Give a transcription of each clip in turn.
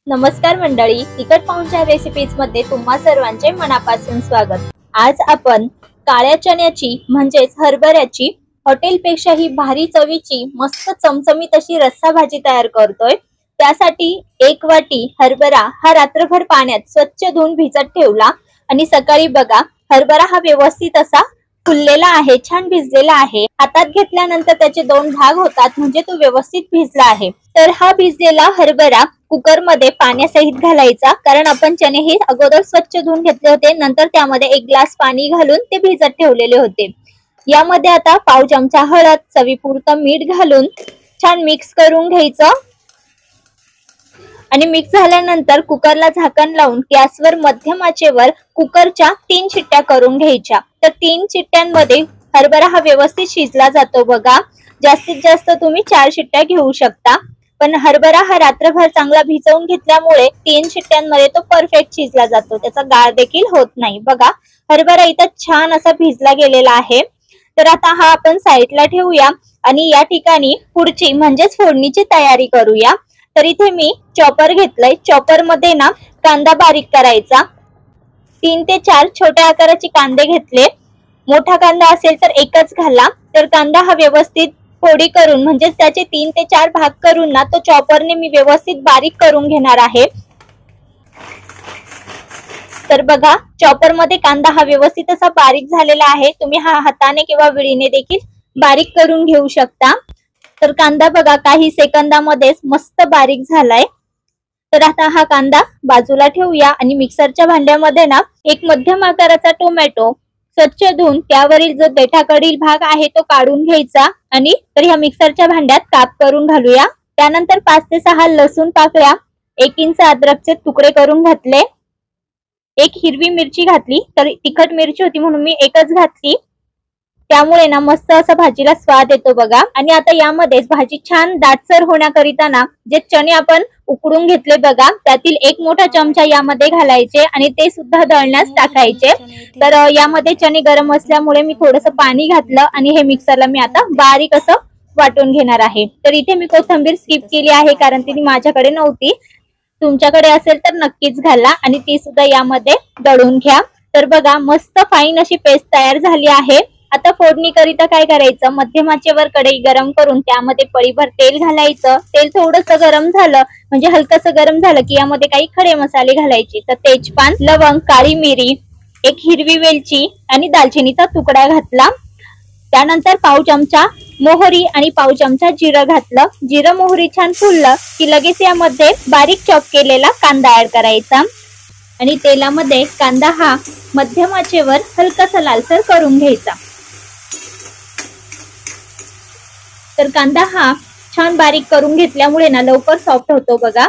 नमस्कार मंडळी, तिखट पाहुणचार रेसिपीज मध्ये तुम्हा सर्वांचे मनापासून स्वागत। आज आपण काळ्या चण्याची म्हणजेच हरभऱ्याची हॉटेलपेक्षाही भारी चवीची मस्त चमचमीत अशी रस्सा भाजी तयार करतोय। त्यासाठी 1 वाटी हरभरा हा रात्रभर पाण्यात स्वच्छ धुवून भिजत ठेवला आणि सकाळी बघा हरभरा हा व्यवस्थित असा फुललेला आहे, छान भिजलेला आहे। हातात घेतल्यानंतर त्याचे 2 भाग होतात, म्हणजे तो व्यवस्थित भिजला आहे। तर हा भिजलेला हरभरा कुकर मध्ये पाण्यासहित घालायचा, कारण आपण चणे हे अगोदर स्वच्छ धुवून घेतले होते, नंतर त्यामध्ये 1 ग्लास पाणी घालून ते भिजत ठेवलेले होते। यामध्ये आता पाव चमचा हळद, चवीपुरतं मीठ घालून छान मिक्स करून घ्यायचं आणि मिक्स झाल्यानंतर कुकरला झाकण लावून गॅसवर मध्यम आचेवर कुकरच्या 3 शिट्ट्या करून घ्यायच्या। तर 3 शिट्ट्यांमध्ये हरभरा हा व्यवस्थित शिजला जातो बघा। जास्तीत जास्त तुम्ही 4 शिट्ट्या घेऊ शकता, पण हरभरा हा रात्रभर चांगला भिजवून घेतल्यामुळे 3 शिट्ट्यांमध्ये तो परफेक्ट शिजला जातो, त्याचा गाळ देखील होत नाही। बघा हरभरा इथं छान असा भिजला गेलेला आहे। तर आता हा आपण साईडला ठेवूया आणि या ठिकाणी पुढची म्हणजेच फोडणीची तयारी करूया। तर इथे मी चॉपर घेतलंय, चॉपर मध्ये ना कांदा बारीक करायचा। 3 ते 4 छोट्या आकाराचे कांदे घेतले, मोठा कांदा असेल तर एकच घाला। तर कांदा हा व्यवस्थित फोडी करून म्हणजे त्याचे 3 ते 4 भाग करून ना तो चॉपरने मी व्यवस्थित बारीक करून घेणार आहे। तर बघा चॉपर मध्ये कांदा हा व्यवस्थित असा बारीक झालेला आहे, तुम्ही हा हाताने किंवा विळीने देखील बारीक करून घेऊ शकता। तर कांदा बघा काही सेकंदामध्येच मस्त बारीक झालाय। तर आता हा कांदा बाजूला ठेवूया आणि मिक्सरच्या भांड्यामध्ये ना 1 मध्यम आकाराचा टोमॅटो स्वच्छ धुवून त्यावरील जो देठाकडील भाग आहे तो काढून घ्यायचा आणि तर ह्या मिक्सरच्या भांड्यात काप करून घालूया। त्यानंतर 5 ते 6 लसूण पाकळ्या, 1 इंच अद्रकचे तुकडे करून घातले, 1 हिरवी मिरची घातली। तर तिखट मिरची होती म्हणून मी एकच घातली, त्यामुळे ना मस्त असा भाजीला स्वाद येतो बघा। आणि आता यामध्ये भाजी छान दाटसर होण्याकरिता ना जे चणे आपण उकडून घेतले बघा, त्यातील 1 मोठा चमचा यामध्ये घालायचे आणि ते सुद्धा दळण्यास टाकायचे। तर यामध्ये चणे गरम असल्यामुळे मी थोडंसं पाणी घातलं आणि हे मिक्सरला मी आता बारीक असं वाटून घेणार आहे। तर इथे मी कोथिंबीर स्किप केली आहे, कारण ती माझ्याकडे नव्हती, तुमच्याकडे असेल तर नक्कीच घाला आणि ती सुद्धा यामध्ये दळून घ्या। तर बघा मस्त फाईन अशी पेस्ट तयार झाली आहे। आता फोडणी करिता काय करायचं, मध्यम आचेवर कढई गरम करून त्यामध्ये पळीभर तेल घालायचं। तेल थोडंसं गरम झालं म्हणजे हलकसं गरम झालं की यामध्ये काही खडे मसाले घालायचे। तर तेजपान, लवंग, काळी मिरी, 1 हिरवी वेलची आणि दालचिनीचा तुकडा घातला। त्यानंतर पाव चमचा मोहरी आणि पाव चमचा जिरं घातलं। जिरं मोहरी छान फुललं की लगेच यामध्ये बारीक चॉप केलेला कांदा ऍड करायचा आणि तेलामध्ये कांदा हा मध्यम आचेवर हलकासा लालसर करून घ्यायचा। तर कांदा हा छान बारीक करून घेतल्यामुळे ना लवकर सॉफ्ट होतो बघा।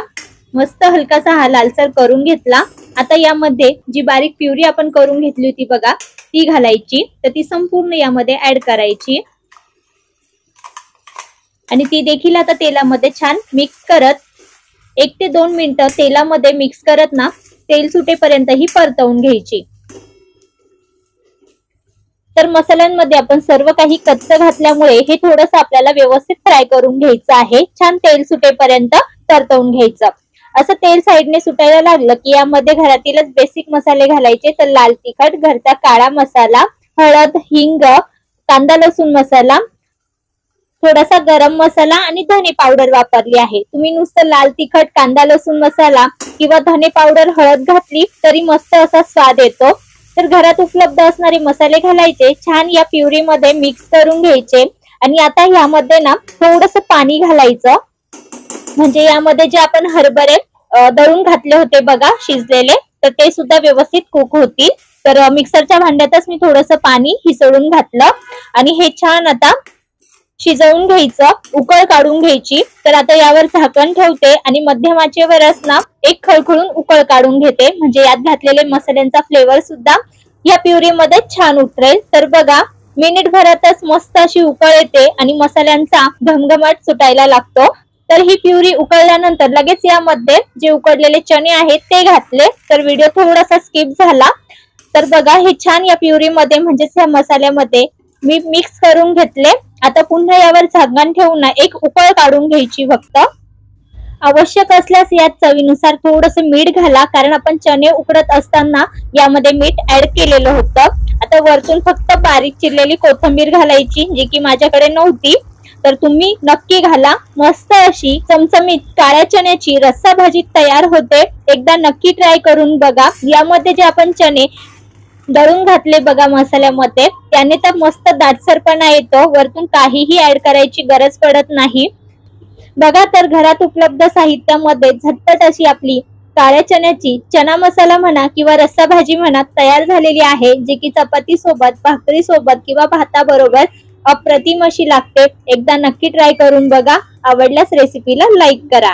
मस्त हलकासा हा लालसर करून घेतला। आता यामध्ये जी बारीक प्युरी आपण करून घेतली होती बघा ती घालायची, तर ती संपूर्ण यामध्ये ऍड करायची आणि ती देखील आता तेलामध्ये छान मिक्स करत 1 ते 2 मिनिटं तेलामध्ये मिक्स करत ना तेल सुटेपर्यंत ही परतवून घ्यायची। तर मसाल्यांमध्ये आपण सर्व काही कच्चं घातल्यामुळे हे थोडंसं आपल्याला व्यवस्थित फ्राय करून घ्यायचं आहे, छान तेल सुटेपर्यंत परतवून घ्यायचं। असं तेल साईडने सुटायला लागलं की यामध्ये घरातीलच बेसिक मसाले घालायचे। तर लाल तिखट, घरचा काळा मसाला, हळद, हिंग, कांदा लसूण मसाला, थोडासा गरम मसाला आणि धने पावडर वापरली आहे। तुम्ही नुसतं लाल तिखट, कांदा लसूण मसाला किंवा धने पावडर, हळद घातली तरी मस्त असा स्वाद येतो। तर घरात उपलब्ध असणारे मसाले घालायचे, छान या प्युरी मध्ये मिक्स करून घ्यायचे आणि आता यामध्ये ना थोडंसं पाणी घालायचं, म्हणजे यामध्ये जे आपण हरभरे दळून घातले होते बघा शिजलेले, तर ते सुद्धा व्यवस्थित कुक होतील। तर मिक्सरच्या भांड्यातच मी थोडंसं पाणी हिसळून घातलं आणि हे छान आता शिजवून घ्यायचं, उकळ काढून घ्यायची। तर आता यावर झाकण ठेवते आणि मध्यम आचेवरच ना एक खळखळून उकळ काढून घेते, म्हणजे यात घातलेले मसाल्यांचा फ्लेवर सुद्धा या प्युरी मध्ये छान उतरेल। तर बघा मिनिटभरातच मस्त अशी उकळ येते आणि मसाल्यांचा घमघमाट सुटायला लागतो। तर ही प्युरी उकळल्यानंतर लगेच यामध्ये जे उकडलेले चणे आहेत ते घातले। तर व्हिडिओ थोडासा स्किप झाला। तर बघा हे छान या प्युरी मध्ये म्हणजेच या मसाल्यामध्ये मी मिक्स करून घेतले। आता पुन्हा यावर झाकण ठेवून एक उकळ काढून घ्यायची फक्त। आवश्यक असल्यास यात चवीनुसार थोडस मीठ घाला, कारण आपण चणे उकडत असताना यामध्ये मीठ ऍड केलेलं होतं. आता वरतून फक्त बारीक चिरलेली कोथिंबीर घालायची, जी की माझ्याकडे नव्हती, तर तुम्ही नक्की घाला. मस्त अशी चमचमीत काळ्या चण्याची रस्सा भाजी तयार होते. एकदा नक्की ट्राय करून बघा. यामध्ये जे आपण चणे दळून घातले बघा मसाल्यामध्ये, त्याने तर मस्त दाटसरपणा येतो. वरतून काहीही ऍड करायची गरज पडत नाही. बघा, तर घरात उपलब्ध साहित्यामध्ये झटपट अशी आपली काळ्या चण्याची चना मसाला म्हणा किंवा रस्सा भाजी म्हणा तयार झालेली आहे, जी की चपाती सोबत, भाकरी सोबत किंवा भाताबरोबर अप्रतिम अशी लागते. एकदा नक्की ट्राय करून बघा. आवडल्यास रेसिपीला लाईक करा.